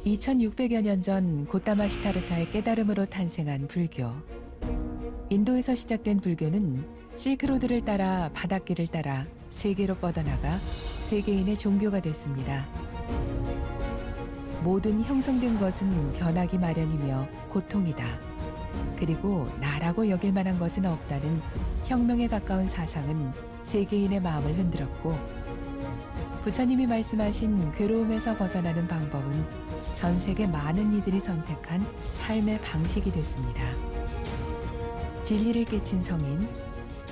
2600여 년 전 고타마 시타르타의 깨달음으로 탄생한 불교. 인도에서 시작된 불교는 실크로드를 따라 바닷길을 따라 세계로 뻗어나가 세계인의 종교가 됐습니다. 모든 형성된 것은 변하기 마련이며 고통이다. 그리고 나라고 여길 만한 것은 없다는 혁명에 가까운 사상은 세계인의 마음을 흔들었고, 부처님이 말씀하신 괴로움에서 벗어나는 방법은 전 세계 많은 이들이 선택한 삶의 방식이 됐습니다. 진리를 깨친 성인,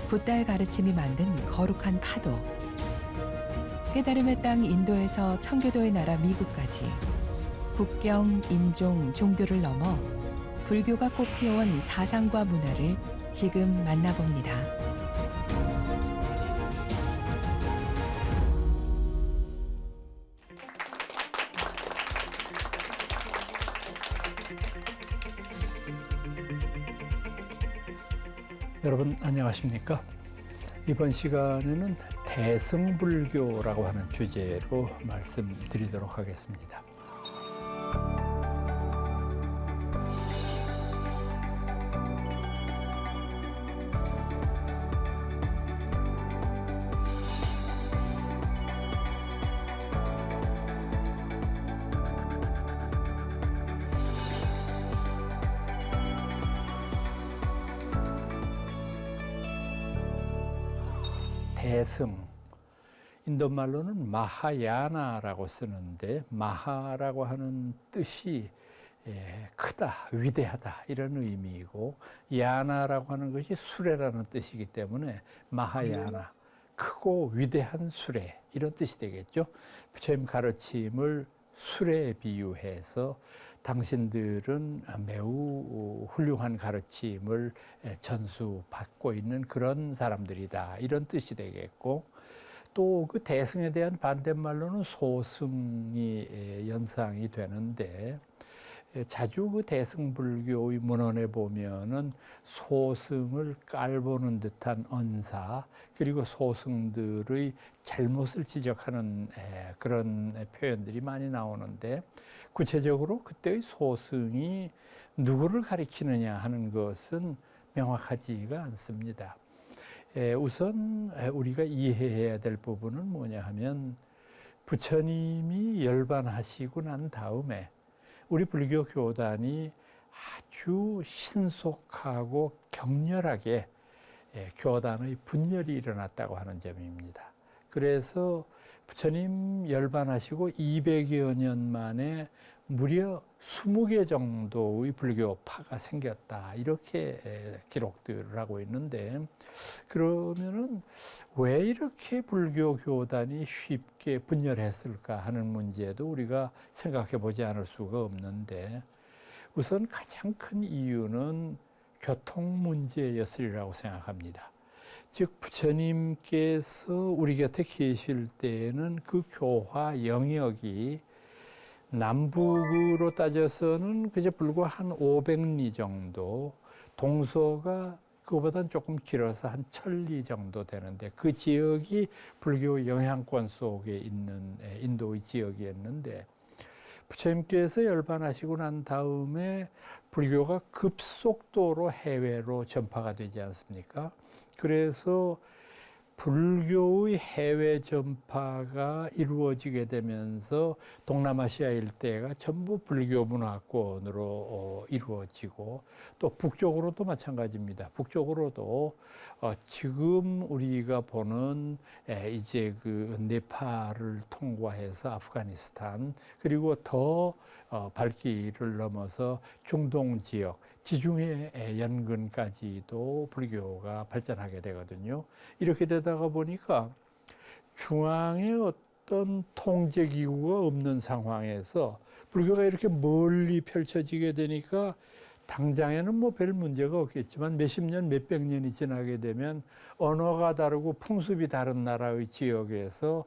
붓다의 가르침이 만든 거룩한 파도, 깨달음의 땅 인도에서 청교도의 나라 미국까지 국경, 인종, 종교를 넘어 불교가 꽃피워온 사상과 문화를 지금 만나봅니다. 여러분 안녕하십니까? 이번 시간에는 대승불교라고 하는 주제로 말씀드리도록 하겠습니다. 대승, 인도말로는 마하야나라고 쓰는데, 마하라고 하는 뜻이 크다, 위대하다 이런 의미이고, 야나라고 하는 것이 수레라는 뜻이기 때문에 마하야나, 크고 위대한 수레 이런 뜻이 되겠죠. 부처님 가르침을 수레에 비유해서 당신들은 매우 훌륭한 가르침을 전수받고 있는 그런 사람들이다 이런 뜻이 되겠고, 또 그 대승에 대한 반대말로는 소승이 연상이 되는데, 자주 그 대승불교의 문헌에 보면은 소승을 깔보는 듯한 언사, 그리고 소승들의 잘못을 지적하는 그런 표현들이 많이 나오는데, 구체적으로 그때의 소승이 누구를 가리키느냐 하는 것은 명확하지가 않습니다. 우선 우리가 이해해야 될 부분은 뭐냐 하면, 부처님이 열반하시고 난 다음에 우리 불교 교단이 아주 신속하고 격렬하게 교단의 분열이 일어났다고 하는 점입니다. 그래서 부처님 열반하시고 200여 년 만에 무려 20개 정도의 불교파가 생겼다 이렇게 기록들을 하고 있는데, 그러면은 왜 이렇게 불교 교단이 쉽게 분열했을까 하는 문제도 우리가 생각해 보지 않을 수가 없는데, 우선 가장 큰 이유는 교통 문제였으리라고 생각합니다. 즉 부처님께서 우리 곁에 계실 때에는 그 교화 영역이 남북으로 따져서는 그저 불과 한 500리 정도, 동서가 그거보다는 조금 길어서 한 1000리 정도 되는데, 그 지역이 불교 영향권 속에 있는 인도의 지역이었는데, 부처님께서 열반하시고 난 다음에 불교가 급속도로 해외로 전파가 되지 않습니까? 그래서 불교의 해외 전파가 이루어지게 되면서 동남아시아 일대가 전부 불교 문화권으로 이루어지고, 또 북쪽으로도 마찬가지입니다. 북쪽으로도 지금 우리가 보는 이제 그 네팔을 통과해서 아프가니스탄, 그리고 더 발길을 넘어서 중동 지역, 지중해 연근까지도 불교가 발전하게 되거든요. 이렇게 되다가 보니까 중앙에 어떤 통제기구가 없는 상황에서 불교가 이렇게 멀리 펼쳐지게 되니까, 당장에는 뭐 별 문제가 없겠지만 몇십 년, 몇백 년이 지나게 되면 언어가 다르고 풍습이 다른 나라의 지역에서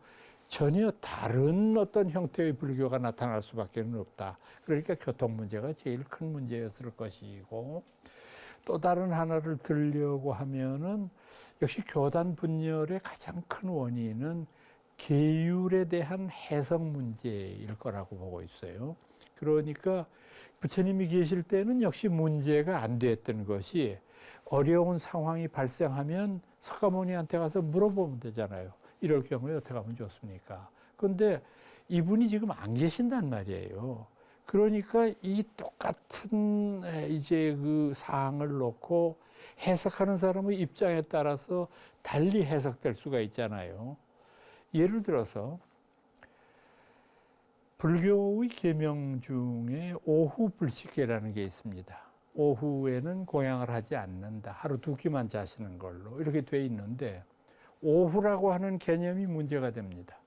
전혀 다른 어떤 형태의 불교가 나타날 수밖에 없다. 그러니까 교통 문제가 제일 큰 문제였을 것이고, 또 다른 하나를 들려고 하면은 역시 교단 분열의 가장 큰 원인은 계율에 대한 해석 문제일 거라고 보고 있어요. 그러니까 부처님이 계실 때는 역시 문제가 안 됐던 것이 어려운 상황이 발생하면 석가모니한테 가서 물어보면 되잖아요. 이럴 경우에 어떻게 하면 좋습니까? 그런데 이분이 지금 안 계신단 말이에요. 그러니까 이 똑같은 이제 그 사항을 놓고 해석하는 사람의 입장에 따라서 달리 해석될 수가 있잖아요. 예를 들어서 불교의 계명 중에 오후 불식계라는 게 있습니다. 오후에는 공양을 하지 않는다. 하루 두 끼만 자시는 걸로 이렇게 돼 있는데 오후라고 하는 개념이 문제가 됩니다.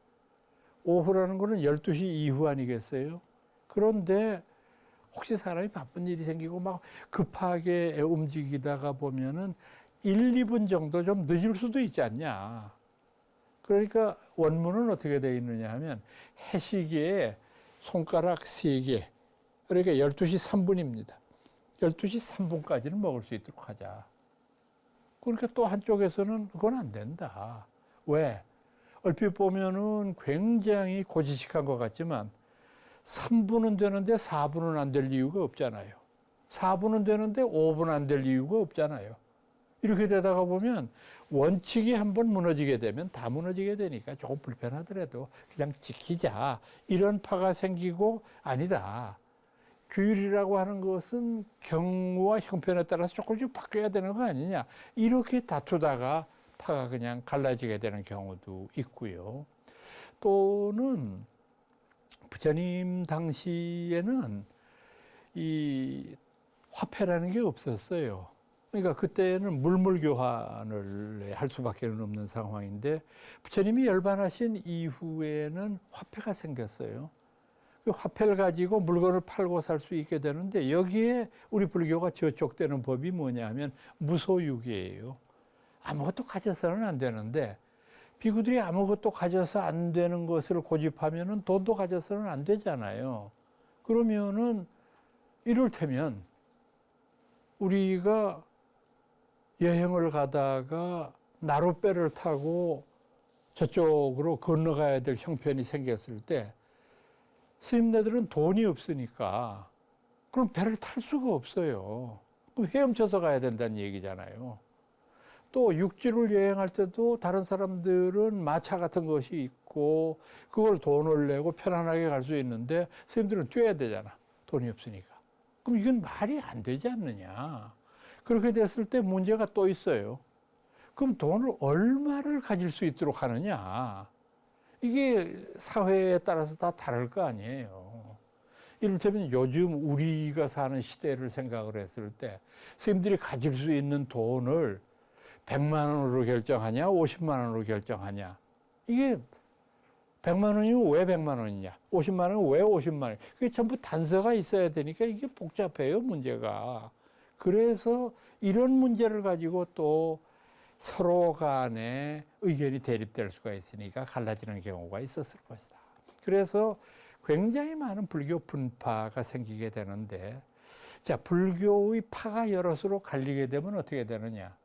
오후라는 거는 12시 이후 아니겠어요? 그런데 혹시 사람이 바쁜 일이 생기고 막 급하게 움직이다가 보면은 1, 2분 정도 좀 늦을 수도 있지 않냐. 그러니까 원문은 어떻게 되어 있느냐 하면 해시계에 손가락 3개, 그러니까 12시 3분입니다. 12시 3분까지는 먹을 수 있도록 하자. 그러니까 또 한쪽에서는 그건 안 된다. 왜? 얼핏 보면은 굉장히 고지식한 것 같지만 3분은 되는데 4분은 안 될 이유가 없잖아요. 4분은 되는데 5분 안 될 이유가 없잖아요. 이렇게 되다가 보면 원칙이 한번 무너지게 되면 다 무너지게 되니까 조금 불편하더라도 그냥 지키자. 이런 파가 생기고 아니다. 규율이라고 하는 것은 경우와 형편에 따라서 조금씩 바뀌어야 되는 거 아니냐. 이렇게 다투다가 파가 그냥 갈라지게 되는 경우도 있고요. 또는 부처님 당시에는 이 화폐라는 게 없었어요. 그러니까 그때는 물물교환을 할 수밖에 없는 상황인데 부처님이 열반하신 이후에는 화폐가 생겼어요. 그 화폐를 가지고 물건을 팔고 살 수 있게 되는데 여기에 우리 불교가 저촉되는 법이 뭐냐 하면 무소유기예요. 아무것도 가져서는 안 되는데 비구들이 아무것도 가져서 안 되는 것을 고집하면은 돈도 가져서는 안 되잖아요. 그러면은 이를테면 우리가 여행을 가다가 나룻배를 타고 저쪽으로 건너가야 될 형편이 생겼을 때 스님네들은 돈이 없으니까 그럼 배를 탈 수가 없어요. 그럼 헤엄쳐서 가야 된다는 얘기잖아요. 또 육지를 여행할 때도 다른 사람들은 마차 같은 것이 있고 그걸 돈을 내고 편안하게 갈 수 있는데 스님들은 뛰어야 되잖아. 돈이 없으니까. 그럼 이건 말이 안 되지 않느냐. 그렇게 됐을 때 문제가 또 있어요. 그럼 돈을 얼마를 가질 수 있도록 하느냐. 이게 사회에 따라서 다 다를 거 아니에요. 이를테면 요즘 우리가 사는 시대를 생각을 했을 때 스님들이 가질 수 있는 돈을 100만 원으로 결정하냐, 50만 원으로 결정하냐. 이게 100만 원이면 왜 100만 원이냐, 50만 원이면 왜 50만 원. 그게 전부 단서가 있어야 되니까 이게 복잡해요, 문제가. 그래서 이런 문제를 가지고 또 서로 간에 의견이 대립될 수가 있으니까 갈라지는 경우가 있었을 것이다. 그래서 굉장히 많은 불교 분파가 생기게 되는데, 자, 불교의 파가 여럿으로 갈리게 되면 어떻게 되느냐.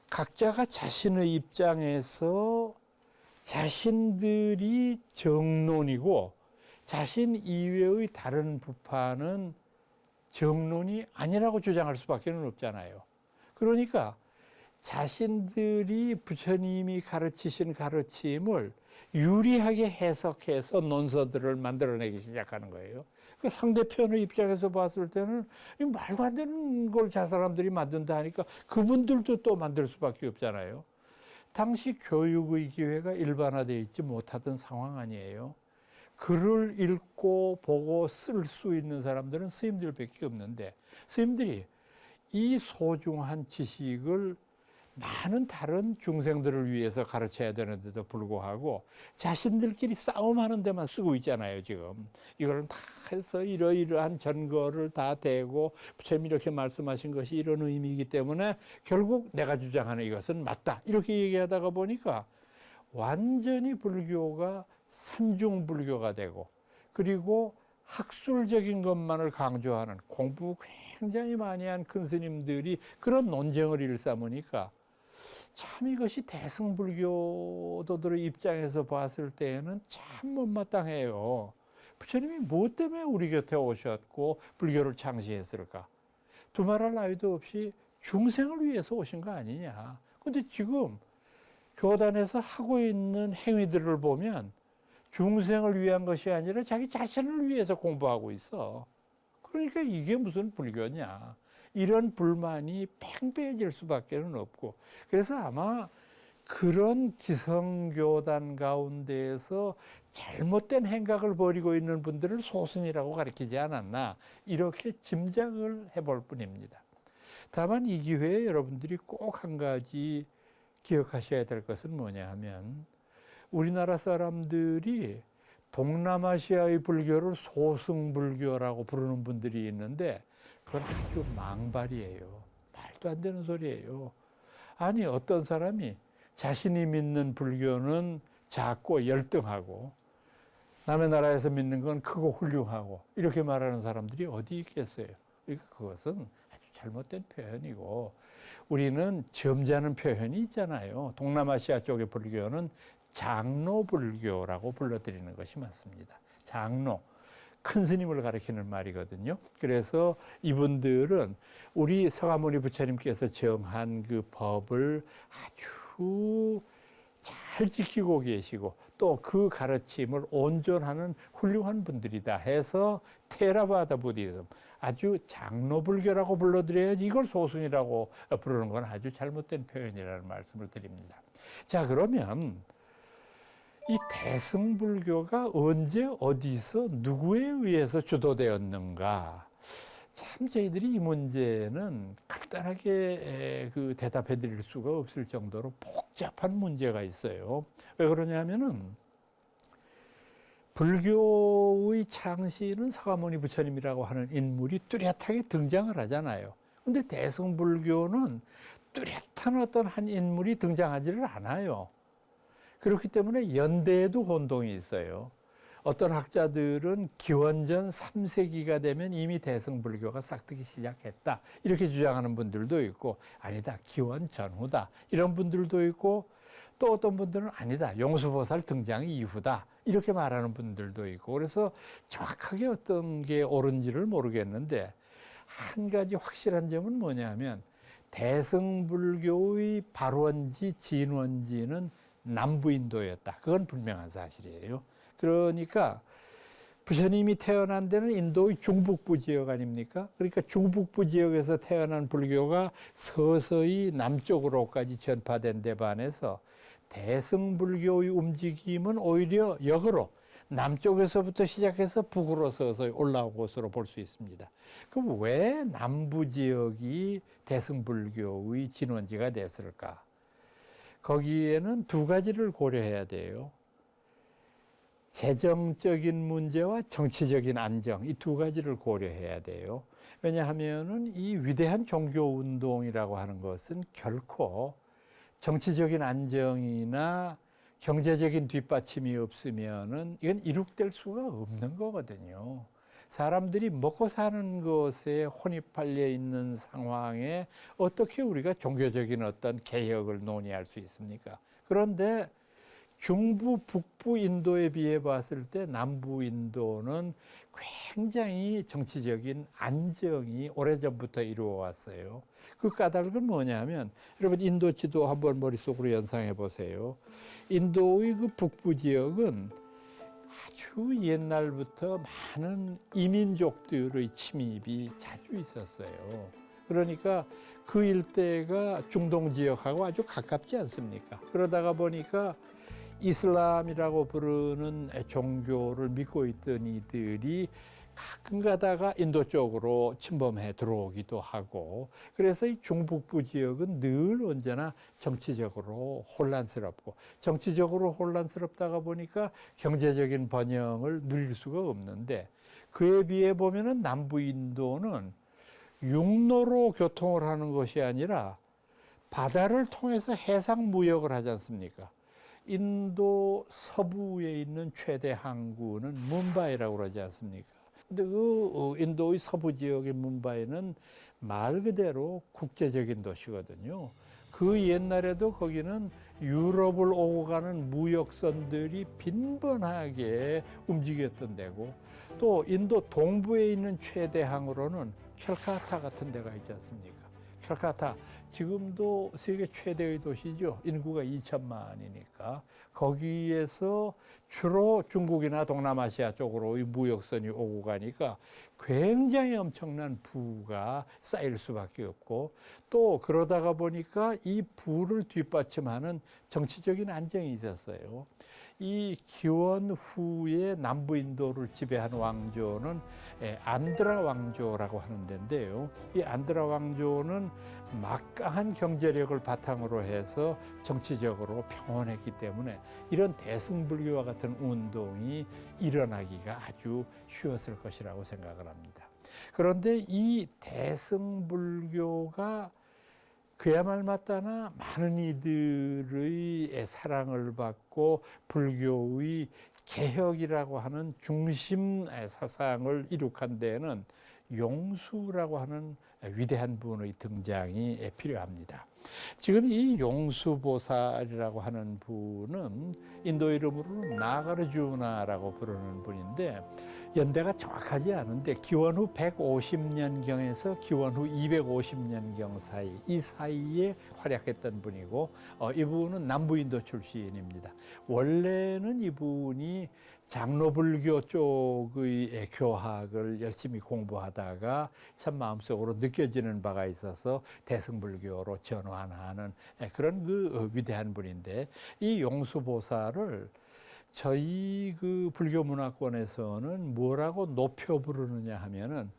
각자가 자신의 입장에서 자신들이 정론이고 자신 이외의 다른 부파는 정론이 아니라고 주장할 수밖에 없잖아요. 그러니까 자신들이 부처님이 가르치신 가르침을 유리하게 해석해서 논서들을 만들어내기 시작하는 거예요. 그 상대편의 입장에서 봤을 때는 말도 안 되는 걸 저 사람들이 만든다 하니까 그분들도 또 만들 수밖에 없잖아요. 당시 교육의 기회가 일반화되어 있지 못하던 상황 아니에요. 글을 읽고 보고 쓸 수 있는 사람들은 스님들밖에 없는데 스님들이 이 소중한 지식을 많은 다른 중생들을 위해서 가르쳐야 되는데도 불구하고 자신들끼리 싸움하는 데만 쓰고 있잖아요, 지금. 이걸 다 해서 이러이러한 전거를 다 대고 부처님이 이렇게 말씀하신 것이 이런 의미이기 때문에 결국 내가 주장하는 이것은 맞다. 이렇게 얘기하다가 보니까 완전히 불교가 산중불교가 되고 그리고 학술적인 것만을 강조하는 공부 굉장히 많이 한 큰 스님들이 그런 논쟁을 일삼으니까 참 이것이 대승불교도들의 입장에서 봤을 때에는 참 못마땅해요. 부처님이 무엇 때문에 우리 곁에 오셨고 불교를 창시했을까? 두말할 나위도 없이 중생을 위해서 오신 거 아니냐. 근데 지금 교단에서 하고 있는 행위들을 보면 중생을 위한 것이 아니라 자기 자신을 위해서 공부하고 있어. 그러니까 이게 무슨 불교냐. 이런 불만이 팽배해질 수밖에 없고. 그래서 아마 그런 기성교단 가운데에서 잘못된 행각을 벌이고 있는 분들을 소승이라고 가리키지 않았나. 이렇게 짐작을 해볼 뿐입니다. 다만 이 기회에 여러분들이 꼭 한 가지 기억하셔야 될 것은 뭐냐 하면 우리나라 사람들이 동남아시아의 불교를 소승불교라고 부르는 분들이 있는데 그건 아주 망발이에요. 말도 안 되는 소리예요. 아니 어떤 사람이 자신이 믿는 불교는 작고 열등하고 남의 나라에서 믿는 건 크고 훌륭하고 이렇게 말하는 사람들이 어디 있겠어요. 그러니까 그것은 아주 잘못된 표현이고 우리는 점잖은 표현이 있잖아요. 동남아시아 쪽의 불교는 장로불교라고 불러드리는 것이 맞습니다. 장로, 큰 스님을 가리키는 말이거든요. 그래서 이분들은 우리 서가모니 부처님께서 정한 그 법을 아주 잘 지키고 계시고 또 그 가르침을 온전하는 훌륭한 분들이다 해서 테라바다 부디즘, 아주 장로불교라고 불러드려야지 이걸 소승이라고 부르는 건 아주 잘못된 표현이라는 말씀을 드립니다. 자, 그러면 이 대승불교가 언제 어디서 누구에 의해서 주도되었는가? 참 저희들이 이 문제는 간단하게 그 대답해 드릴 수가 없을 정도로 복잡한 문제가 있어요. 왜 그러냐면은 불교의 창시는 서가모니 부처님이라고 하는 인물이 뚜렷하게 등장을 하잖아요. 근데 대승불교는 뚜렷한 어떤 한 인물이 등장하지를 않아요. 그렇기 때문에 연대에도 혼동이 있어요. 어떤 학자들은 기원전 3세기가 되면 이미 대승불교가 싹트기 시작했다. 이렇게 주장하는 분들도 있고 아니다. 기원 전후다. 이런 분들도 있고 또 어떤 분들은 아니다. 용수보살 등장 이후다. 이렇게 말하는 분들도 있고 그래서 정확하게 어떤 게 옳은지를 모르겠는데 한 가지 확실한 점은 뭐냐면 대승불교의 발원지, 진원지는 남부인도였다. 그건 분명한 사실이에요. 그러니까 부처님이 태어난 데는 인도의 중북부 지역 아닙니까? 그러니까 중북부 지역에서 태어난 불교가 서서히 남쪽으로까지 전파된 데 반해서 대승불교의 움직임은 오히려 역으로 남쪽에서부터 시작해서 북으로 서서히 올라온 것으로 볼 수 있습니다. 그럼 왜 남부 지역이 대승불교의 진원지가 됐을까? 거기에는 두 가지를 고려해야 돼요. 재정적인 문제와 정치적인 안정, 이 두 가지를 고려해야 돼요. 왜냐하면은 이 위대한 종교운동이라고 하는 것은 결코 정치적인 안정이나 경제적인 뒷받침이 없으면은 이건 이룩될 수가 없는 거거든요. 사람들이 먹고 사는 것에 혼입팔려 있는 상황에 어떻게 우리가 종교적인 어떤 개혁을 논의할 수 있습니까? 그런데 중부, 북부 인도에 비해 봤을 때 남부 인도는 굉장히 정치적인 안정이 오래전부터 이루어 왔어요. 그 까닭은 뭐냐면 여러분 인도 지도 한번 머릿속으로 연상해 보세요. 인도의 그 북부 지역은 아주 옛날부터 많은 이민족들의 침입이 자주 있었어요. 그러니까 그 일대가 중동 지역하고 아주 가깝지 않습니까? 그러다가 보니까 이슬람이라고 부르는 종교를 믿고 있던 이들이 가끔 가다가 인도 쪽으로 침범해 들어오기도 하고 그래서 이 중북부 지역은 늘 언제나 정치적으로 혼란스럽고 정치적으로 혼란스럽다가 보니까 경제적인 번영을 누릴 수가 없는데 그에 비해 보면은 남부 인도는 육로로 교통을 하는 것이 아니라 바다를 통해서 해상 무역을 하지 않습니까? 인도 서부에 있는 최대 항구는 뭄바이라고 그러지 않습니까? 근데 그 인도의 서부 지역의 뭄바이는 말 그대로 국제적인 도시거든요. 그 옛날에도 거기는 유럽을 오고 가는 무역선들이 빈번하게 움직였던 데고, 또 인도 동부에 있는 최대 항으로는 캘카타 같은 데가 있지 않습니까? 캘카타, 지금도 세계 최대의 도시죠. 인구가 2천만이니까. 거기에서 주로 중국이나 동남아시아 쪽으로 이 무역선이 오고 가니까 굉장히 엄청난 부가 쌓일 수밖에 없고, 또 그러다가 보니까 이 부를 뒷받침하는 정치적인 안정이 있었어요. 이 기원 후에 남부 인도를 지배한 왕조는 안드라 왕조라고 하는 데인데요. 이 안드라 왕조는 막강한 경제력을 바탕으로 해서 정치적으로 평온했기 때문에 이런 대승불교와 같은 운동이 일어나기가 아주 쉬웠을 것이라고 생각을 합니다. 그런데 이 대승불교가 그야말 맞다나 많은 이들의 사랑을 받고 불교의 개혁이라고 하는 중심 사상을 이룩한 데에는 용수라고 하는 위대한 분의 등장이 필요합니다. 지금 이 용수보살이라고 하는 분은 인도 이름으로는 나가르주나라고 부르는 분인데, 연대가 정확하지 않은데 기원 후 150년경에서 기원 후 250년경 사이, 이 사이에 활약했던 분이고, 이분은 남부인도 출신입니다. 원래는 이분이 장로불교 쪽의 교학을 열심히 공부하다가 참 마음속으로 느껴지는 바가 있어서 대승불교로 전환하는 그런 그 위대한 분인데, 이 용수보살을 저희 그 불교 문화권에서는 뭐라고 높여 부르느냐 하면은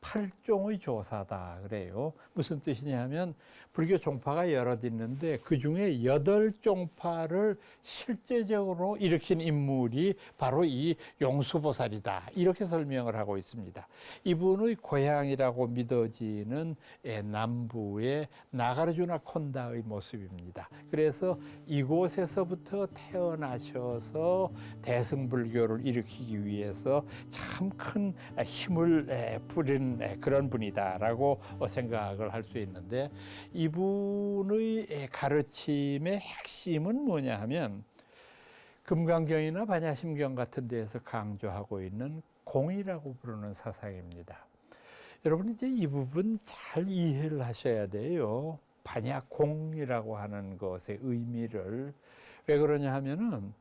팔종의 조사다 그래요. 무슨 뜻이냐 하면 불교 종파가 여럿 있는데 그중에 8종파를 실제적으로 일으킨 인물이 바로 이 용수보살이다, 이렇게 설명을 하고 있습니다. 이분의 고향이라고 믿어지는 남부의 나가르주나 콘다의 모습입니다. 그래서 이곳에서부터 태어나셔서 대승불교를 일으키기 위해서 참 큰 힘을 부린 그런 분이다라고 생각을 할 수 있는데, 이분의 가르침의 핵심은 뭐냐 하면 금강경이나 반야심경 같은 데에서 강조하고 있는 공이라고 부르는 사상입니다. 여러분 이제 이 부분 잘 이해를 하셔야 돼요. 반야공이라고 하는 것의 의미를. 왜 그러냐 하면은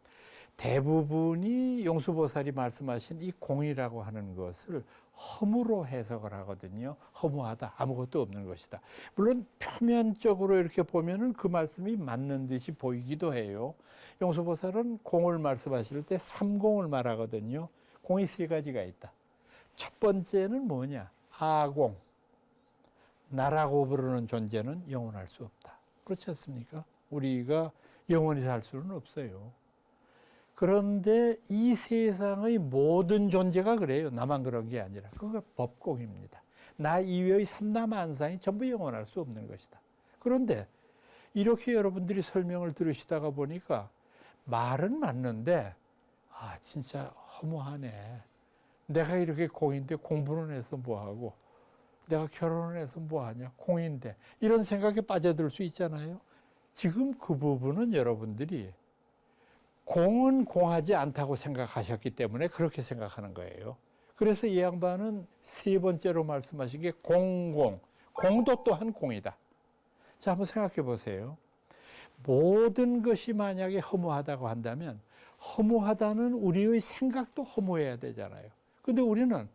대부분이 용수보살이 말씀하신 이 공이라고 하는 것을 허무로 해석을 하거든요. 허무하다, 아무것도 없는 것이다. 물론 표면적으로 이렇게 보면은 그 말씀이 맞는 듯이 보이기도 해요. 용수보살은 공을 말씀하실 때 삼공을 말하거든요. 공이 3가지가 있다. 첫 번째는 뭐냐? 아공. 나라고 부르는 존재는 영원할 수 없다. 그렇지 않습니까? 우리가 영원히 살 수는 없어요. 그런데 이 세상의 모든 존재가 그래요. 나만 그런 게 아니라. 그거 법공입니다. 나 이외의 삼라만상이 전부 영원할 수 없는 것이다. 그런데 이렇게 여러분들이 설명을 들으시다가 보니까 말은 맞는데, 아, 진짜 허무하네. 내가 이렇게 공인데 공부는 해서 뭐하고, 내가 결혼을 해서 뭐하냐, 공인데, 이런 생각에 빠져들 수 있잖아요. 지금 그 부분은 여러분들이 공은 공하지 않다고 생각하셨기 때문에 그렇게 생각하는 거예요. 그래서 이 양반은 3번째로 말씀하신 게 공공. 공도 또한 공이다. 자, 한번 생각해 보세요. 모든 것이 만약에 허무하다고 한다면 허무하다는 우리의 생각도 허무해야 되잖아요. 근데 우리는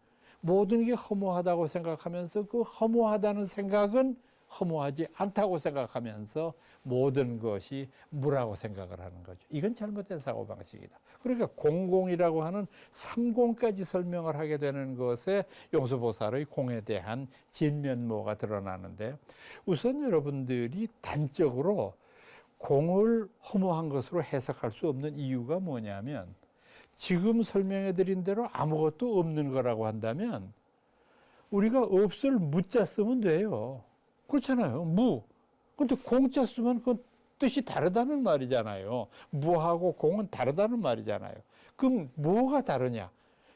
모든 게 허무하다고 생각하면서 그 허무하다는 생각은 허무하지 않다고 생각하면서 모든 것이 무라고 생각을 하는 거죠. 이건 잘못된 사고방식이다. 그러니까 공공이라고 하는 3공까지 설명을 하게 되는 것에 용수보살의 공에 대한 진면모가 드러나는데, 우선 여러분들이 단적으로 공을 허무한 것으로 해석할 수 없는 이유가 뭐냐면, 지금 설명해 드린 대로 아무것도 없는 거라고 한다면 우리가 없을 무자 쓰면 돼요. 그렇잖아요. 무. 근데 공자 쓰면 그 뜻이 다르다는 말이잖아요. 무하고 공은 다르다는 말이잖아요. 그럼 뭐가 다르냐?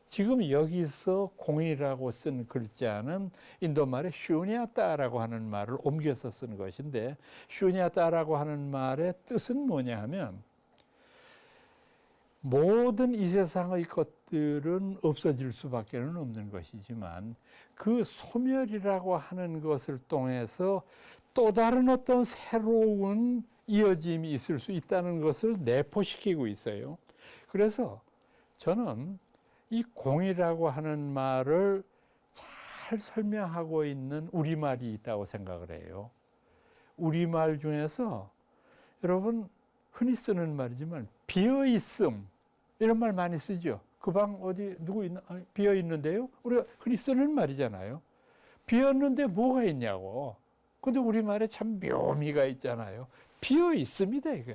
지금 여기서 공이라고 쓴 글자는 인도 말에 슈냐따라고 하는 말을 옮겨서 쓴 것인데, 슈냐따라고 하는 말의 뜻은 뭐냐 하면 모든 이 세상의 것들은 없어질 수밖에 없는 것이지만 그 소멸이라고 하는 것을 통해서 또 다른 어떤 새로운 이어짐이 있을 수 있다는 것을 내포시키고 있어요. 그래서 저는 이 공이라고 하는 말을 잘 설명하고 있는 우리말이 있다고 생각을 해요. 우리말 중에서 여러분 흔히 쓰는 말이지만 비어있음 이런 말 많이 쓰죠. 그 방 어디 누구 있나? 비어 있는데요. 우리가 흔히 쓰는 말이잖아요. 비었는데 뭐가 있냐고. 근데 우리말에 참 묘미가 있잖아요. 비어 있습니다, 이거.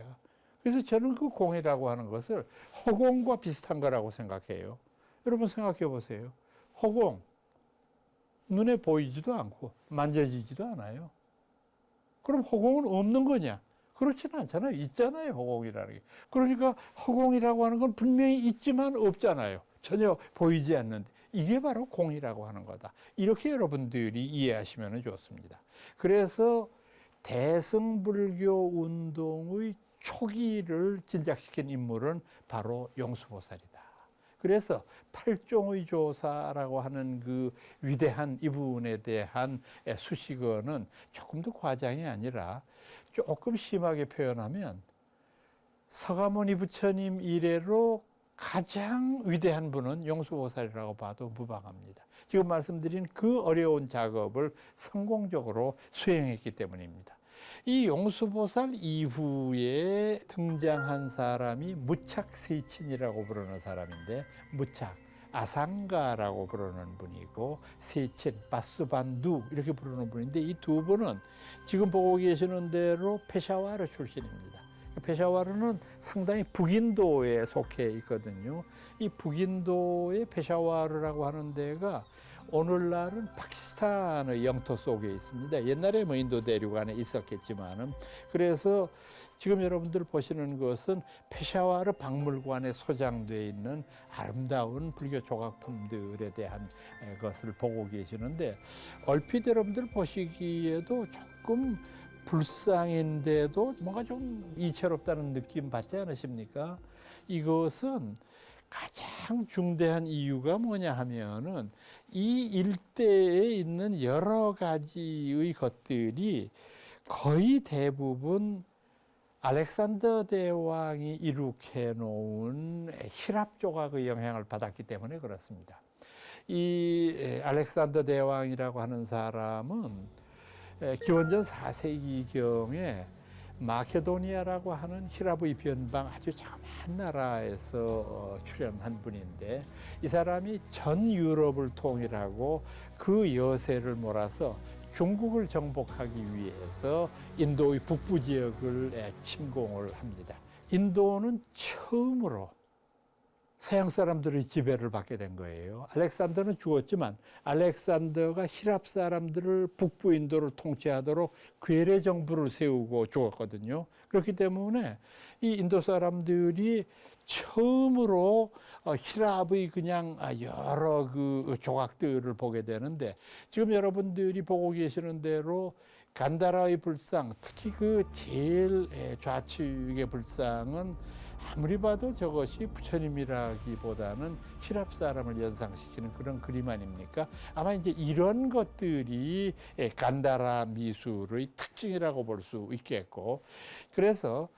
그래서 저는 그 공이라고 하는 것을 허공과 비슷한 거라고 생각해요. 여러분 생각해 보세요. 허공, 눈에 보이지도 않고 만져지지도 않아요. 그럼 허공은 없는 거냐? 그렇지는 않잖아요. 있잖아요, 허공이라는 게. 그러니까 허공이라고 하는 건 분명히 있지만 없잖아요. 전혀 보이지 않는데. 이게 바로 공이라고 하는 거다. 이렇게 여러분들이 이해하시면 좋습니다. 그래서 대승불교 운동의 초기를 진작시킨 인물은 바로 용수보살이다. 그래서 팔종의 조사라고 하는 그 위대한 이분에 대한 수식어는 조금 더 과장이 아니라 조금 심하게 표현하면 서가모니 부처님 이래로 가장 위대한 분은 용수보살이라고 봐도 무방합니다. 지금 말씀드린 그 어려운 작업을 성공적으로 수행했기 때문입니다. 이 용수보살 이후에 등장한 사람이 무착세친이라고 부르는 사람인데, 무착, 아상가라고 부르는 분이고, 세친, 바수반두 이렇게 부르는 분인데, 이 두 분은 지금 보고 계시는 대로 페샤와르 출신입니다. 페샤와르는 상당히 북인도에 속해 있거든요. 이 북인도의 페샤와르라고 하는 데가 오늘날은 파키스탄의 영토 속에 있습니다. 옛날에 뭐 인도 대륙 안에 있었겠지만은, 그래서 지금 여러분들 보시는 것은 페샤와르 박물관에 소장되어 있는 아름다운 불교 조각품들에 대한 것을 보고 계시는데, 얼핏 여러분들 보시기에도 조금 불상인데도 뭔가 좀 이채롭다는 느낌 받지 않으십니까? 이것은 가장 중대한 이유가 뭐냐 하면은 이 일대에 있는 여러 가지의 것들이 거의 대부분 알렉산더 대왕이 이룩해 놓은 히랍 조각의 영향을 받았기 때문에 그렇습니다. 이 알렉산더 대왕이라고 하는 사람은 기원전 4세기경에 마케도니아라고 하는 히랍의 변방 아주 자그마한 나라에서 출현한 분인데, 이 사람이 전 유럽을 통일하고 그 여세를 몰아서 중국을 정복하기 위해서 인도의 북부 지역을 침공을 합니다. 인도는 처음으로 서양 사람들의 지배를 받게 된 거예요. 알렉산더는 죽었지만 알렉산더가 히랍 사람들을 북부 인도를 통치하도록 괴뢰 정부를 세우고 죽었거든요. 그렇기 때문에 이 인도 사람들이 처음으로 히랍의 그냥 여러 그 조각들을 보게 되는데, 지금 여러분들이 보고 계시는 대로 간다라의 불상, 특히 그 제일 좌측의 불상은 아무리 봐도 저것이 부처님이라기보다는 히랍 사람을 연상시키는 그런 그림 아닙니까? 아마 이제 이런 것들이 간다라 미술의 특징이라고 볼 수 있겠고, 그래서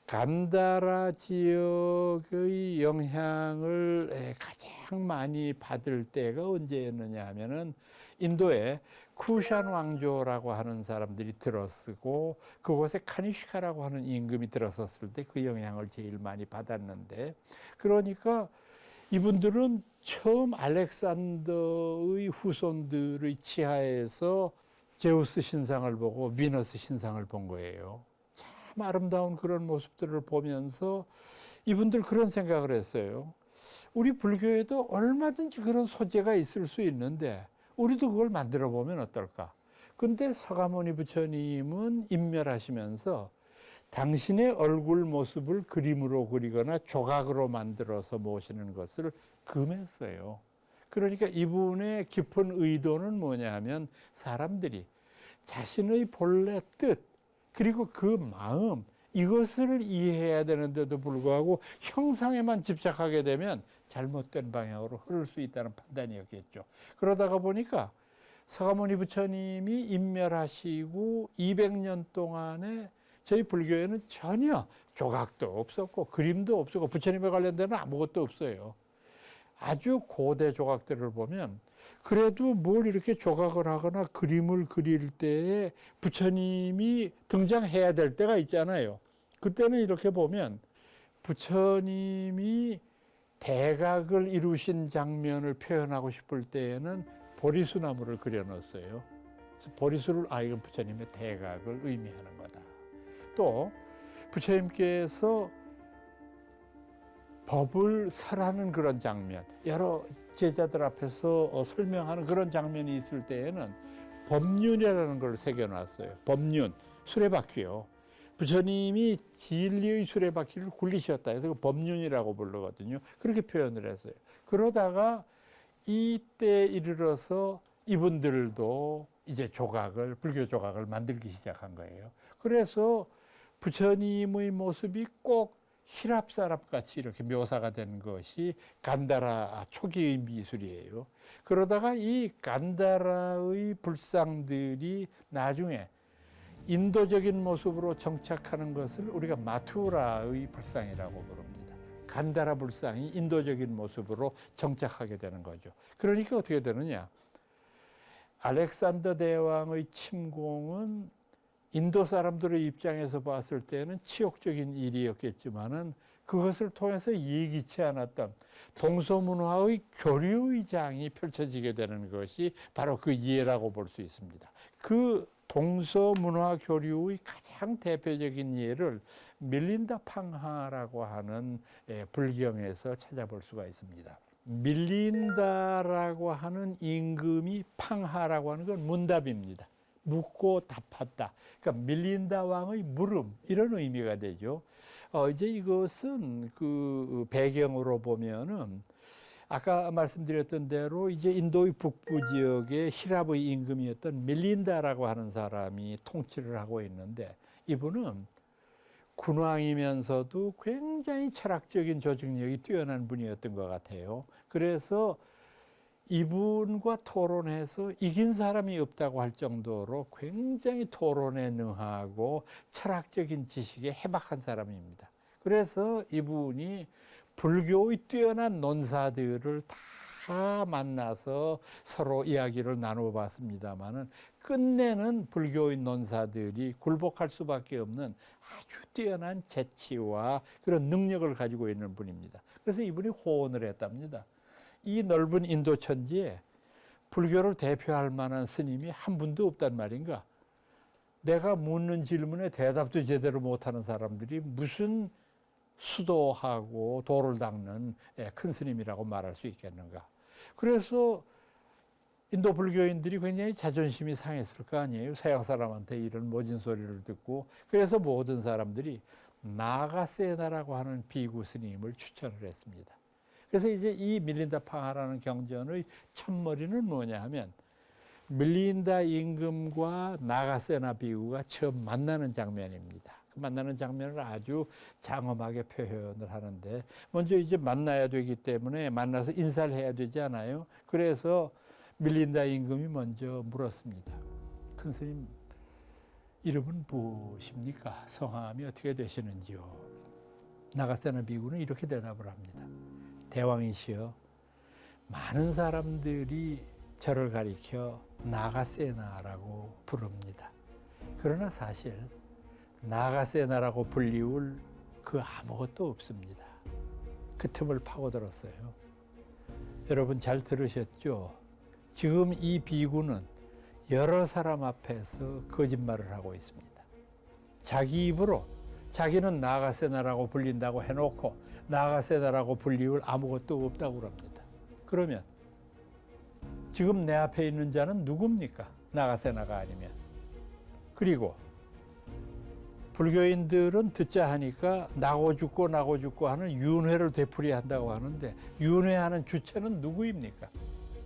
간다라 지역의 영향을 가장 많이 받을 때가 언제였느냐 하면은 인도에 쿠샨 왕조라고 하는 사람들이 들어서고 그곳에 카니시카라고 하는 임금이 들어섰을 때 그 영향을 제일 많이 받았는데, 그러니까 이분들은 처음 알렉산더의 후손들의 치하에서 제우스 신상을 보고 비너스 신상을 본 거예요. 참 아름다운 그런 모습들을 보면서 이분들 그런 생각을 했어요. 우리 불교에도 얼마든지 그런 소재가 있을 수 있는데 우리도 그걸 만들어 보면 어떨까? 근데 서가모니 부처님은 인멸하시면서 당신의 얼굴 모습을 그림으로 그리거나 조각으로 만들어서 모시는 것을 금했어요. 그러니까 이분의 깊은 의도는 뭐냐 하면 사람들이 자신의 본래 뜻 그리고 그 마음 이것을 이해해야 되는데도 불구하고 형상에만 집착하게 되면 잘못된 방향으로 흐를 수 있다는 판단이었겠죠. 그러다가 보니까 서가모니 부처님이 인멸하시고 200년 동안에 저희 불교에는 전혀 조각도 없었고 그림도 없었고 부처님에 관련된 아무것도 없어요. 아주 고대 조각들을 보면 그래도 뭘 이렇게 조각을 하거나 그림을 그릴 때에 부처님이 등장해야 될 때가 있잖아요. 그때는 이렇게 보면 부처님이 대각을 이루신 장면을 표현하고 싶을 때에는 보리수 나무를 그려 넣었어요. 그래서 보리수를 이건 부처님의 대각을 의미하는 거다. 또 부처님께서 법을 설하는 그런 장면, 여러 제자들 앞에서 설명하는 그런 장면이 있을 때에는 법륜이라는 걸 새겨놨어요. 법륜, 수레바퀴요. 부처님이 진리의 수레바퀴를 굴리셨다 해서 법륜이라고 부르거든요. 그렇게 표현을 했어요. 그러다가 이때 이르러서 이분들도 이제 조각을, 불교 조각을 만들기 시작한 거예요. 그래서 부처님의 모습이 꼭 히랍 사람 같이 이렇게 묘사가 된 것이 간다라 초기의 미술이에요. 그러다가 이 간다라의 불상들이 나중에 인도적인 모습으로 정착하는 것을 우리가 마투라의 불상이라고 부릅니다. 간다라 불상이 인도적인 모습으로 정착하게 되는 거죠. 그러니까 어떻게 되느냐? 알렉산더 대왕의 침공은 인도 사람들의 입장에서 봤을 때는 치욕적인 일이었겠지만은 그것을 통해서 예기치 않았던 동서문화의 교류의 장이 펼쳐지게 되는 것이 바로 그 예라고 볼 수 있습니다. 그 동서문화 교류의 가장 대표적인 예를 밀린다 팡하라고 하는 불경에서 찾아볼 수가 있습니다. 밀린다라고 하는 임금이 팡하라고 하는 건 문답입니다. 묻고 답했다. 그러니까 밀린다 왕의 물음 이런 의미가 되죠. 이제 이것은 그 배경으로 보면은 아까 말씀드렸던 대로 이제 인도의 북부 지역의 히랍의 임금이었던 밀린다라고 하는 사람이 통치를 하고 있는데 이분은 군왕이면서도 굉장히 철학적인 조직력이 뛰어난 분이었던 것 같아요. 그래서 이분과 토론해서 이긴 사람이 없다고 할 정도로 굉장히 토론에 능하고 철학적인 지식에 해박한 사람입니다. 그래서 이분이 불교의 뛰어난 논사들을 다 만나서 서로 이야기를 나눠봤습니다마는 끝내는 불교의 논사들이 굴복할 수밖에 없는 아주 뛰어난 재치와 그런 능력을 가지고 있는 분입니다. 그래서 이분이 호언을 했답니다. 이 넓은 인도 천지에 불교를 대표할 만한 스님이 한 분도 없단 말인가? 내가 묻는 질문에 대답도 제대로 못하는 사람들이 무슨 수도하고 도를 닦는 큰 스님이라고 말할 수 있겠는가? 그래서 인도 불교인들이 굉장히 자존심이 상했을 거 아니에요. 서양 사람한테 이런 모진 소리를 듣고. 그래서 모든 사람들이 나가세나라고 하는 비구 스님을 추천을 했습니다. 그래서 이제 이 밀린다 팡하라는 경전의 첫머리는 뭐냐 하면 밀린다 임금과 나가세나 비구가 처음 만나는 장면입니다. 그 만나는 장면을 아주 장엄하게 표현을 하는데 먼저 이제 만나야 되기 때문에 만나서 인사를 해야 되지 않아요? 그래서 밀린다 임금이 먼저 물었습니다. 큰 스님, 이름은 무엇입니까? 성함이 어떻게 되시는지요? 나가세나 비구는 이렇게 대답을 합니다. 대왕이시여, 많은 사람들이 저를 가리켜 나가세나라고 부릅니다. 그러나 사실 나가세나라고 불리울 그 아무것도 없습니다. 그 틈을 파고들었어요. 여러분 잘 들으셨죠? 지금 이 비구는 여러 사람 앞에서 거짓말을 하고 있습니다. 자기 입으로 자기는 나가세나라고 불린다고 해놓고 나가세나라고 불리울 아무것도 없다고 합니다. 그러면 지금 내 앞에 있는 자는 누굽니까? 나가세나가 아니면. 그리고 불교인들은 듣자 하니까 나고 죽고 하는 윤회를 되풀이한다고 하는데 윤회하는 주체는 누구입니까?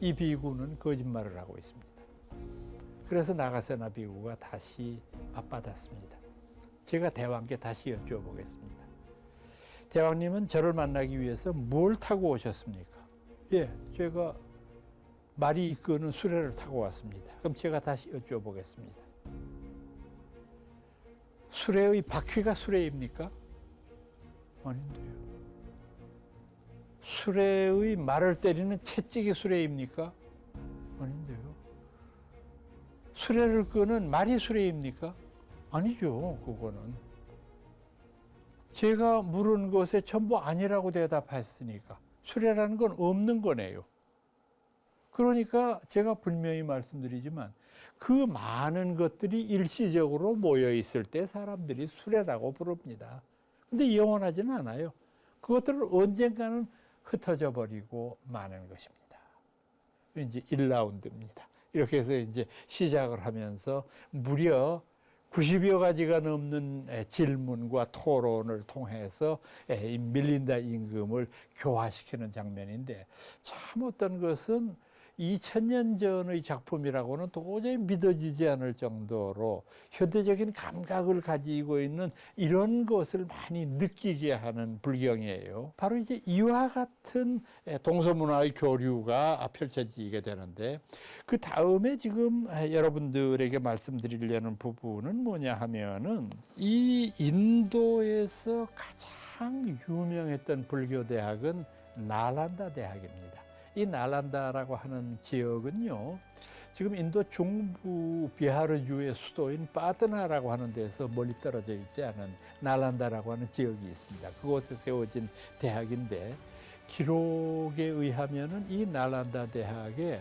이 비구는 거짓말을 하고 있습니다. 그래서 나가세나 비구가 다시 맞받았습니다. 제가 대왕께 다시 여쭤보겠습니다. 대왕님은 저를 만나기 위해서 뭘 타고 오셨습니까? 예, 제가 말이 이끄는 수레를 타고 왔습니다. 그럼 제가 다시 여쭤보겠습니다. 수레의 바퀴가 수레입니까? 아닌데요. 수레의 말을 때리는 채찍이 수레입니까? 아닌데요. 수레를 끄는 말이 수레입니까? 아니죠, 그거는. 제가 물은 것에 전부 아니라고 대답했으니까 수레라는 건 없는 거네요. 그러니까 제가 분명히 말씀드리지만 그 많은 것들이 일시적으로 모여 있을 때 사람들이 수레라고 부릅니다. 근데 영원하지는 않아요. 그것들은 언젠가는 흩어져 버리고 마는 것입니다. 이제 1라운드입니다. 이렇게 해서 이제 시작을 하면서 무려 90여 가지가 넘는 질문과 토론을 통해서 밀린다 임금을 교화시키는 장면인데 참 어떤 것은 2000년 전의 작품이라고는 도저히 믿어지지 않을 정도로 현대적인 감각을 가지고 있는 이런 것을 많이 느끼게 하는 불경이에요. 바로 이제 이와 같은 동서문화의 교류가 펼쳐지게 되는데 그 다음에 지금 여러분들에게 말씀드리려는 부분은 뭐냐 하면은 이 인도에서 가장 유명했던 불교 대학은 나란다 대학입니다. 이 나란다라고 하는 지역은요, 지금 인도 중부 비하르주의 수도인 파트나라고 하는 데서 멀리 떨어져 있지 않은 나란다라고 하는 지역이 있습니다. 그곳에 세워진 대학인데 기록에 의하면은 이 나란다 대학에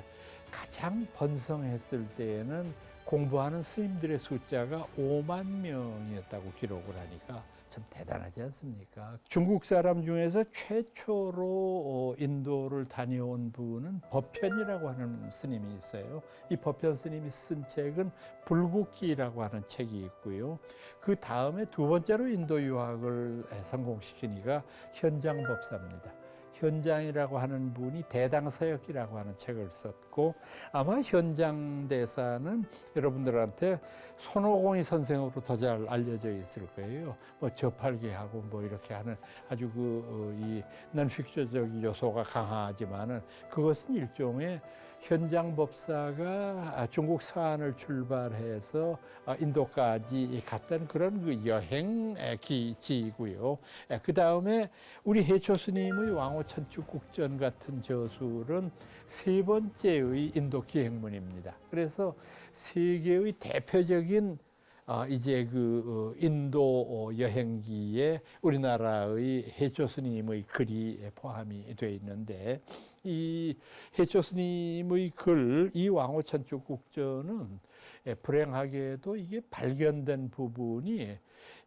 가장 번성했을 때에는 공부하는 스님들의 숫자가 5만 명이었다고 기록을 하니까 참 대단하지 않습니까? 중국 사람 중에서 최초로 인도를 다녀온 분은 법편이라고 하는 스님이 있어요. 이 법편 스님이 쓴 책은 불국기라고 하는 책이 있고요. 그 다음에 두 번째로 인도 유학을 성공시킨 이가 현장법사입니다. 현장이라고 하는 분이 대당서역이라고 하는 책을 썼고 아마 현장대사는 여러분들한테 손오공이 선생으로 더 잘 알려져 있을 거예요. 뭐 저팔계하고 뭐 이렇게 하는 아주 이 넌픽션적 요소가 강하지만은 그것은 일종의 현장법사가 중국 서안을 출발해서 인도까지 갔던 그런 그 여행기지이고요. 그 다음에 우리 해초 스님의 왕호천축국전 같은 저술은 세 번째의 인도 기행문입니다. 그래서 세계의 대표적인 이제 인도 여행기에 우리나라의 해초 스님의 글이 포함이 되어 있는데 이 해초 스님의 글, 이 왕호천축국전은 불행하게도 이게 발견된 부분이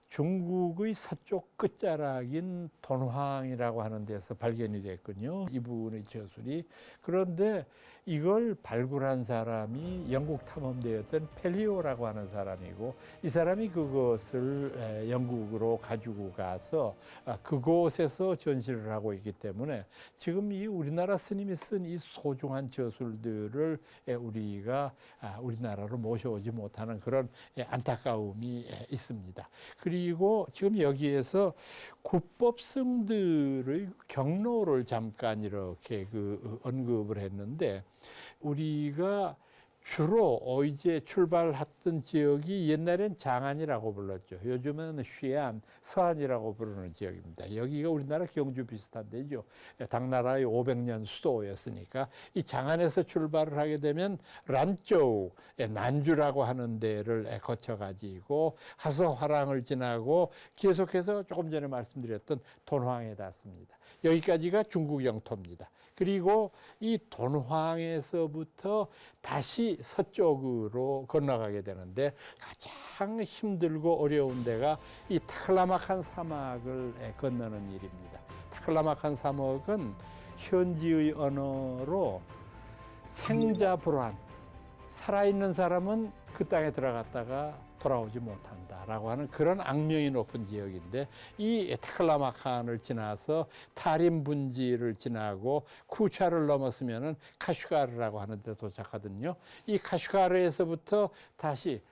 중국의 서쪽 끝자락인 돈황이라고 하는 데서 발견이 됐군요. 이분의 저술이. 그런데 이걸 발굴한 사람이 영국 탐험대였던 펠리오라고 하는 사람이고 이 사람이 그것을 영국으로 가지고 가서 그곳에서 전시를 하고 있기 때문에 지금 이 우리나라 스님이 쓴 이 소중한 저술들을 우리가 우리나라로 모셔오지 못하는 그런 안타까움이 있습니다. 그리고 지금 여기에서 구법승들의 경로를 잠깐 이렇게 언급을 했는데 우리가 주로 이제 출발했던 지역이 옛날엔 장안이라고 불렀죠. 요즘은 쉬안, 서안이라고 부르는 지역입니다. 여기가 우리나라 경주 비슷한 데죠. 당나라의 500년 수도였으니까 이 장안에서 출발을 하게 되면 란쪽, 난주라고 하는 데를 거쳐가지고 하서화랑을 지나고 계속해서 조금 전에 말씀드렸던 돈황에 닿습니다. 여기까지가 중국 영토입니다. 그리고 이 돈황에서부터 다시 서쪽으로 건너가게 되는데 가장 힘들고 어려운 데가 이 타클라마칸 사막을 건너는 일입니다. 타클라마칸 사막은 현지의 언어로 생자불환, 살아있는 사람은 그 땅에 들어갔다가 돌아오지 못한다라고 하는 그런 악명이 높은 지역인데, 이 타클라마칸을 지나서 타림 분지를 지나고 쿠차를 넘었으면은 카슈가르라고 하는 데 도착하거든요. 이 카슈가르에서부터 다시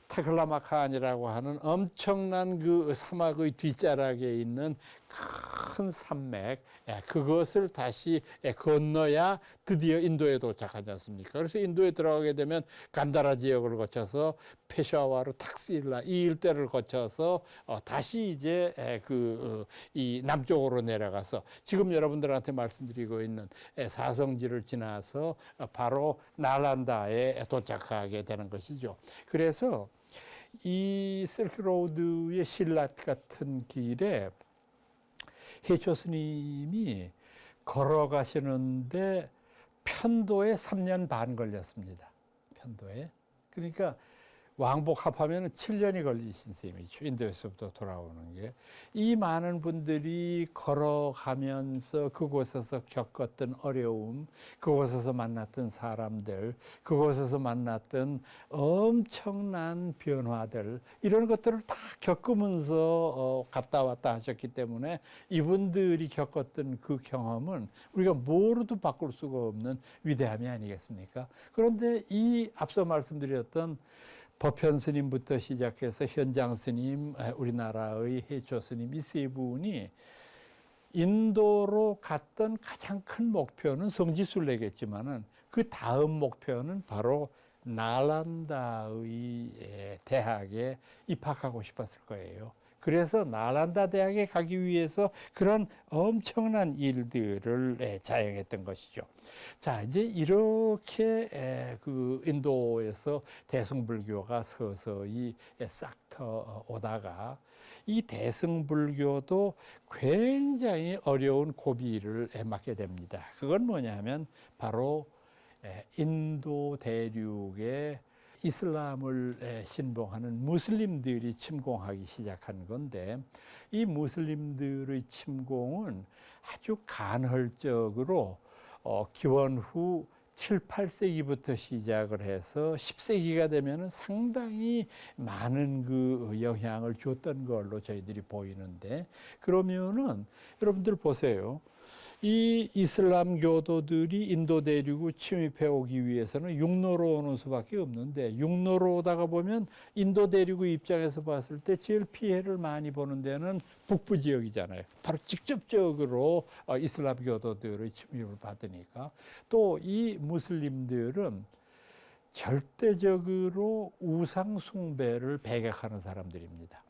타클라마칸이라고 하는 엄청난 그 사막의 뒷자락에 있는 큰 산맥, 그것을 다시 건너야 드디어 인도에 도착하지 않습니까? 그래서 인도에 들어가게 되면 간다라 지역을 거쳐서 페샤와르, 탁실라 이 일대를 거쳐서 다시 이제 이 남쪽으로 내려가서 지금 여러분들한테 말씀드리고 있는 사성지를 지나서 바로 나란다에 도착하게 되는 것이죠. 그래서 이 실크로드의 신라 같은 길에 해초 스님이 걸어가시는데 편도에 3년 반 걸렸습니다. 편도에. 그러니까 왕복 합하면 7년이 걸리신 셈이죠. 인도에서부터 돌아오는 게. 이 많은 분들이 걸어가면서 그곳에서 겪었던 어려움, 그곳에서 만났던 사람들, 그곳에서 만났던 엄청난 변화들, 이런 것들을 다 겪으면서 갔다 왔다 하셨기 때문에 이분들이 겪었던 그 경험은 우리가 뭐로도 바꿀 수가 없는 위대함이 아니겠습니까? 그런데 이 앞서 말씀드렸던 법현 스님부터 시작해서 현장 스님, 우리나라의 해초 스님 이 세 분이 인도로 갔던 가장 큰 목표는 성지순례겠지만은 그 다음 목표는 바로 나란다의 대학에 입학하고 싶었을 거예요. 그래서 나란다 대학에 가기 위해서 그런 엄청난 일들을 자행했던 것이죠. 자, 이제 이렇게 그 인도에서 대승불교가 서서히 싹터 오다가 이 대승불교도 굉장히 어려운 고비를 맞게 됩니다. 그건 뭐냐면 바로 인도 대륙의 이슬람을 신봉하는 무슬림들이 침공하기 시작한 건데, 이 무슬림들의 침공은 아주 간헐적으로 기원 후 7, 8세기부터 시작을 해서 10세기가 되면은 상당히 많은 그 영향을 줬던 걸로 저희들이 보이는데, 그러면은 여러분들 보세요. 이 이슬람 교도들이 인도 대륙을 침입해 오기 위해서는 육로로 오는 수밖에 없는데, 육로로 오다가 보면 인도 대륙의 입장에서 봤을 때 제일 피해를 많이 보는 데는 북부 지역이잖아요. 바로 직접적으로 이슬람 교도들의 침입을 받으니까. 또 이 무슬림들은 절대적으로 우상 숭배를 배격하는 사람들입니다.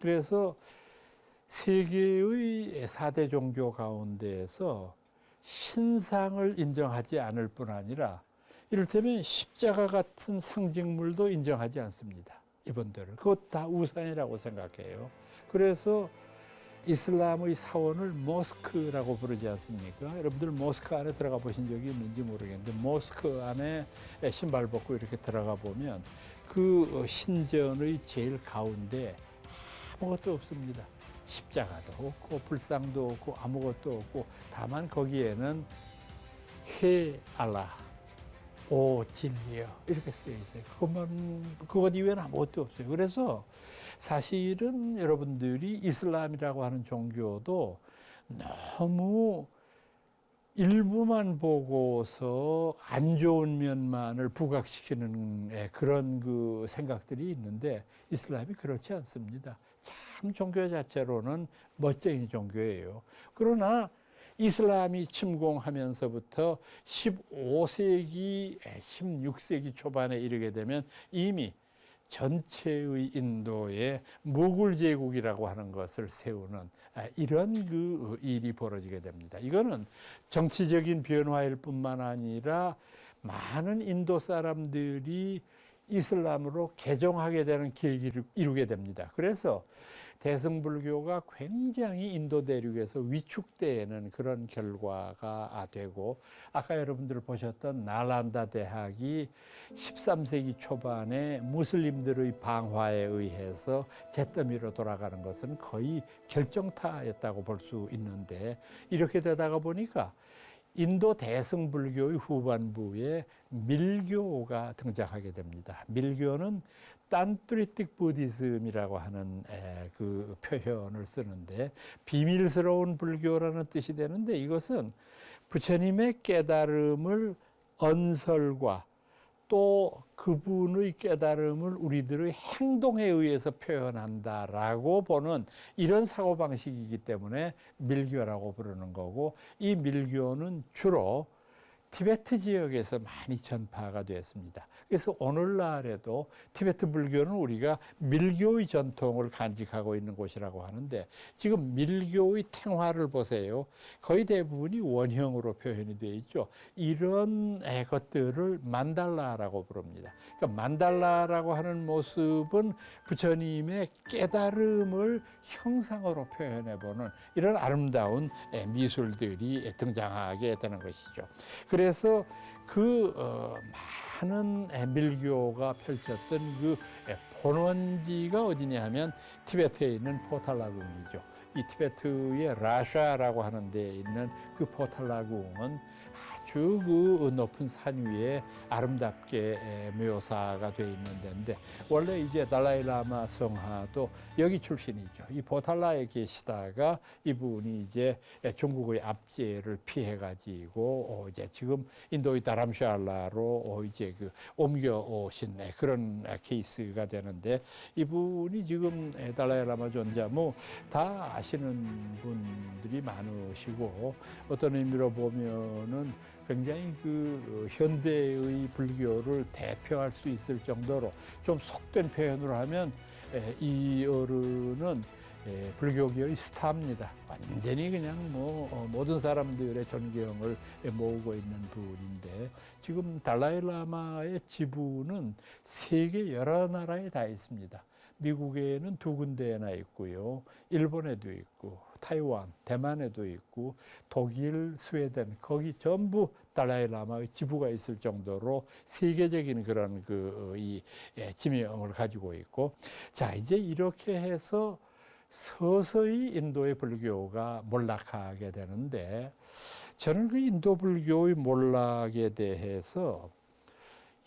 그래서 세계의 4대 종교 가운데에서 신상을 인정하지 않을 뿐 아니라 이를테면 십자가 같은 상징물도 인정하지 않습니다. 이분들은. 그것 다 우상이라고 생각해요. 그래서 이슬람의 사원을 모스크라고 부르지 않습니까? 여러분들 모스크 안에 들어가 보신 적이 있는지 모르겠는데, 모스크 안에 신발 벗고 이렇게 들어가 보면 그 신전의 제일 가운데 아무것도 없습니다. 십자가도 없고 불상도 없고 아무것도 없고, 다만 거기에는 해 알라, 오 진리여 이렇게 쓰여 있어요. 그것 이외에는 아무것도 없어요. 그래서 사실은 여러분들이 이슬람이라고 하는 종교도 너무 일부만 보고서 안 좋은 면만을 부각시키는 그런 그 생각들이 있는데, 이슬람이 그렇지 않습니다. 참 종교 자체로는 멋쟁이 종교예요. 그러나 이슬람이 침공하면서부터 15세기, 16세기 초반에 이르게 되면 이미 전체의 인도에 무굴 제국이라고 하는 것을 세우는 이런 그 일이 벌어지게 됩니다. 이거는 정치적인 변화일 뿐만 아니라 많은 인도 사람들이 이슬람으로 개종하게 되는 계기를 이루게 됩니다. 그래서 대승불교가 굉장히 인도 대륙에서 위축되는 그런 결과가 되고, 아까 여러분들 보셨던 나란다 대학이 13세기 초반에 무슬림들의 방화에 의해서 잿더미로 돌아가는 것은 거의 결정타였다고 볼 수 있는데, 이렇게 되다가 보니까 인도 대승불교의 후반부에 밀교가 등장하게 됩니다. 밀교는 딴트리틱 부디즘이라고 하는 그 표현을 쓰는데 비밀스러운 불교라는 뜻이 되는데 이것은 부처님의 깨달음을 언설과 또 그분의 깨달음을 우리들의 행동에 의해서 표현한다라고 보는 이런 사고방식이기 때문에 밀교라고 부르는 거고 이 밀교는 주로 티베트 지역에서 많이 전파가 되었습니다. 그래서 오늘날에도 티베트 불교는 우리가 밀교의 전통을 간직하고 있는 곳이라고 하는데 지금 밀교의 탱화를 보세요. 거의 대부분이 원형으로 표현이 되어 있죠. 이런 것들을 만달라라고 부릅니다. 그러니까 만달라라고 하는 모습은 부처님의 깨달음을 형상으로 표현해보는 이런 아름다운 미술들이 등장하게 되는 것이죠. 그래서 그 많은 밀교가 펼쳤던 그 본원지가 어디냐 하면 티베트에 있는 포탈라궁이죠. 이 티베트의 라샤라고 하는 데에 있는 그 포탈라궁은 아주 그 높은 산 위에 아름답게 묘사가 되어 있는 데인데 원래 이제 달라이라마 성하도 여기 출신이죠. 이 포탈라에 계시다가 이분이 이제 중국의 압제를 피해 가지고 이제 지금 인도의 다람샤라로 이제 그 옮겨오신 그런 케이스가 되는데 이분이 지금 달라이라마 존자 뭐 다 아시는 분들이 많으시고 어떤 의미로 보면은 굉장히 그 현대의 불교를 대표할 수 있을 정도로 좀 속된 표현으로 하면 이 어른은 불교계의 스타입니다. 완전히 그냥 뭐 모든 사람들의 존경을 모으고 있는 분인데 지금 달라이라마의 지부는 세계 여러 나라에 다 있습니다. 미국에는 2군데나 있고요. 일본에도 있고 타이완, 대만에도 있고 독일, 스웨덴 거기 전부 달라이라마의 지부가 있을 정도로 세계적인 그런 이 지명을 가지고 있고 자 이제 이렇게 해서 서서히 인도의 불교가 몰락하게 되는데 저는 그 인도 불교의 몰락에 대해서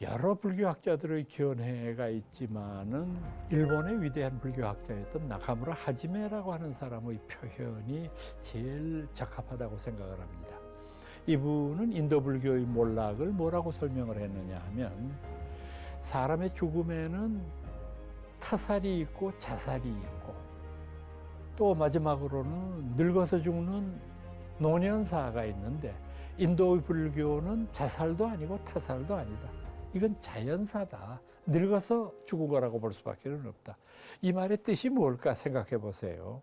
여러 불교학자들의 견해가 있지만은 일본의 위대한 불교학자였던 나카무라 하지메라고 하는 사람의 표현이 제일 적합하다고 생각을 합니다. 이분은 인도 불교의 몰락을 뭐라고 설명을 했느냐 하면 사람의 죽음에는 타살이 있고 자살이 있고 또 마지막으로는 늙어서 죽는 노년사가 있는데 인도의 불교는 자살도 아니고 타살도 아니다. 이건 자연사다. 늙어서 죽은 거라고 볼 수밖에 없다. 이 말의 뜻이 뭘까 생각해 보세요.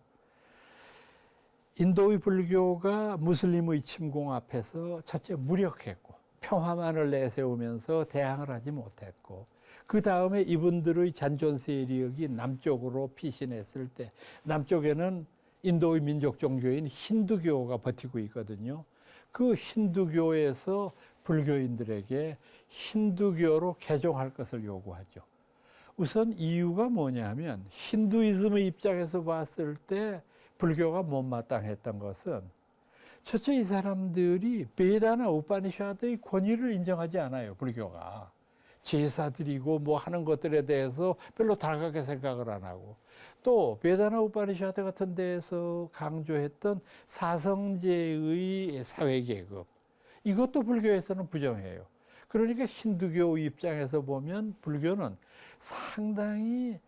인도의 불교가 무슬림의 침공 앞에서 첫째 무력했고 평화만을 내세우면서 대항을 하지 못했고 그 다음에 이분들의 잔존 세력이 남쪽으로 피신했을 때 남쪽에는 인도의 민족 종교인 힌두교가 버티고 있거든요. 그 힌두교에서 불교인들에게 힌두교로 개종할 것을 요구하죠. 우선 이유가 뭐냐면 힌두이즘의 입장에서 봤을 때 불교가 못마땅했던 것은 첫째 이 사람들이 베다나 우파니샤드의 권위를 인정하지 않아요. 불교가. 제사 드리고 뭐 하는 것들에 대해서 별로 달갑게 생각을 안 하고 또 베다나 우파니샤드 같은 데에서 강조했던 사성제의 사회계급 이것도 불교에서는 부정해요. 그러니까 힌두교 입장에서 보면 불교는 상당히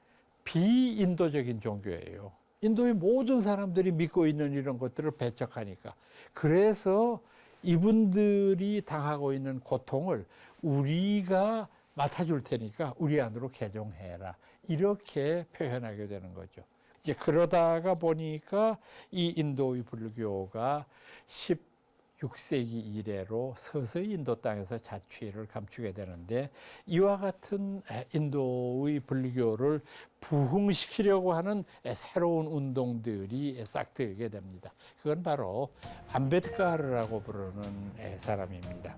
비인도적인 종교예요. 인도의 모든 사람들이 믿고 있는 이런 것들을 배척하니까. 그래서 이분들이 당하고 있는 고통을 우리가 맡아줄 테니까 우리 안으로 개종해라. 이렇게 표현하게 되는 거죠. 이제 그러다가 보니까 이 인도의 불교가 16세기 이래로 서서히 인도 땅에서 자취를 감추게 되는데 이와 같은 인도의 불교를 부흥시키려고 하는 새로운 운동들이 싹트게 됩니다. 그건 바로 암베드카르라고 부르는 사람입니다.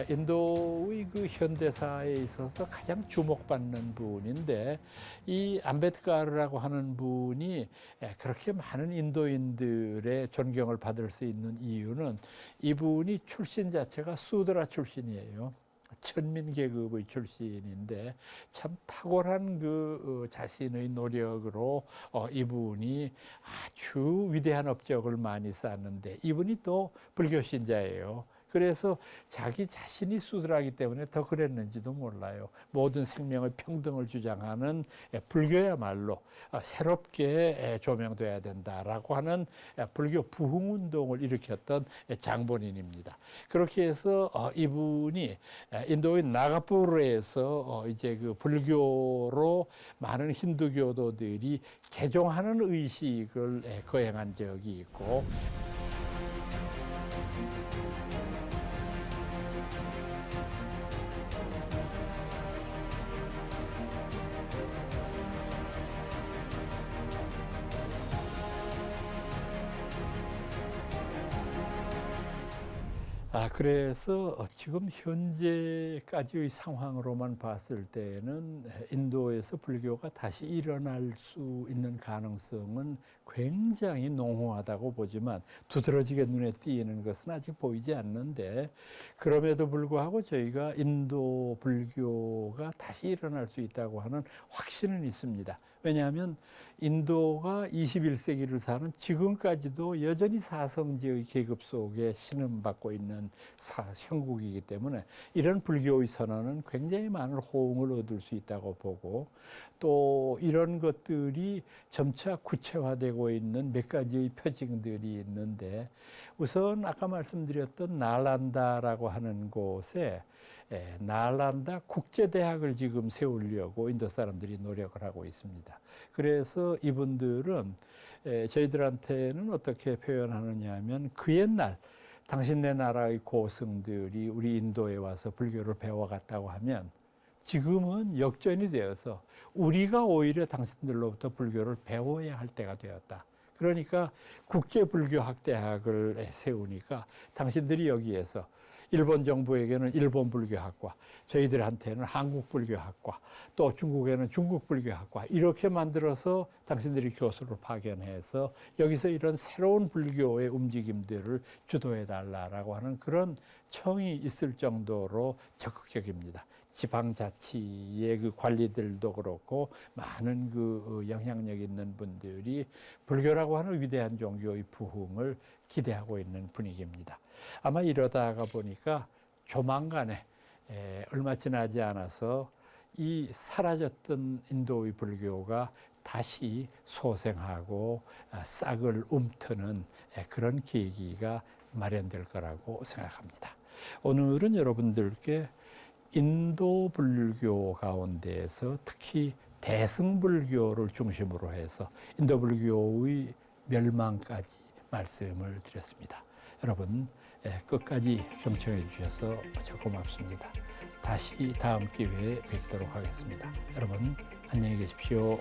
인도의 그 현대사에 있어서 가장 주목받는 분인데 이 암베드카르라고 하는 분이 그렇게 많은 인도인들의 존경을 받을 수 있는 이유는 이분이 출신 자체가 수드라 출신이에요. 천민 계급의 출신인데 참 탁월한 그 자신의 노력으로 이분이 아주 위대한 업적을 많이 쌓았는데 이분이 또 불교 신자예요. 그래서 자기 자신이 수술하기 때문에 더 그랬는지도 몰라요. 모든 생명의 평등을 주장하는 불교야말로 새롭게 조명돼야 된다라고 하는 불교 부흥운동을 일으켰던 장본인입니다. 그렇게 해서 이분이 인도의 나가푸르에서 이제 그 불교로 많은 힌두교도들이 개종하는 의식을 거행한 적이 있고 그래서 지금 현재까지의 상황으로만 봤을 때는 인도에서 불교가 다시 일어날 수 있는 가능성은 굉장히 농후하다고 보지만 두드러지게 눈에 띄는 것은 아직 보이지 않는데 그럼에도 불구하고 저희가 인도 불교가 다시 일어날 수 있다고 하는 확신은 있습니다. 왜냐하면 인도가 21세기를 사는 지금까지도 여전히 사성제의 계급 속에 신음받고 있는 형국이기 때문에 이런 불교의 선언은 굉장히 많은 호응을 얻을 수 있다고 보고 또 이런 것들이 점차 구체화되고 있는 몇 가지의 표징들이 있는데 우선 아까 말씀드렸던 나란다라고 하는 곳에 나란다 국제대학을 지금 세우려고 인도 사람들이 노력을 하고 있습니다. 그래서 이분들은 저희들한테는 어떻게 표현하느냐 하면 그 옛날 당신네 나라의 고승들이 우리 인도에 와서 불교를 배워갔다고 하면 지금은 역전이 되어서 우리가 오히려 당신들로부터 불교를 배워야 할 때가 되었다. 그러니까 국제불교학대학을 세우니까 당신들이 여기에서 일본 정부에게는 일본 불교학과, 저희들한테는 한국 불교학과, 또 중국에는 중국 불교학과 이렇게 만들어서 당신들이 교수를 파견해서 여기서 이런 새로운 불교의 움직임들을 주도해 달라라고 하는 그런 청이 있을 정도로 적극적입니다. 지방자치의 그 관리들도 그렇고 많은 그 영향력 있는 분들이 불교라고 하는 위대한 종교의 부흥을 기대하고 있는 분위기입니다. 아마 이러다가 보니까 조만간에 얼마 지나지 않아서 이 사라졌던 인도의 불교가 다시 소생하고 싹을 움트는 그런 계기가 마련될 거라고 생각합니다. 오늘은 여러분들께 인도 불교 가운데에서 특히 대승불교를 중심으로 해서 인도 불교의 멸망까지 말씀을 드렸습니다. 여러분 끝까지 경청해 주셔서 고맙습니다. 다시 다음 기회에 뵙도록 하겠습니다. 여러분 안녕히 계십시오.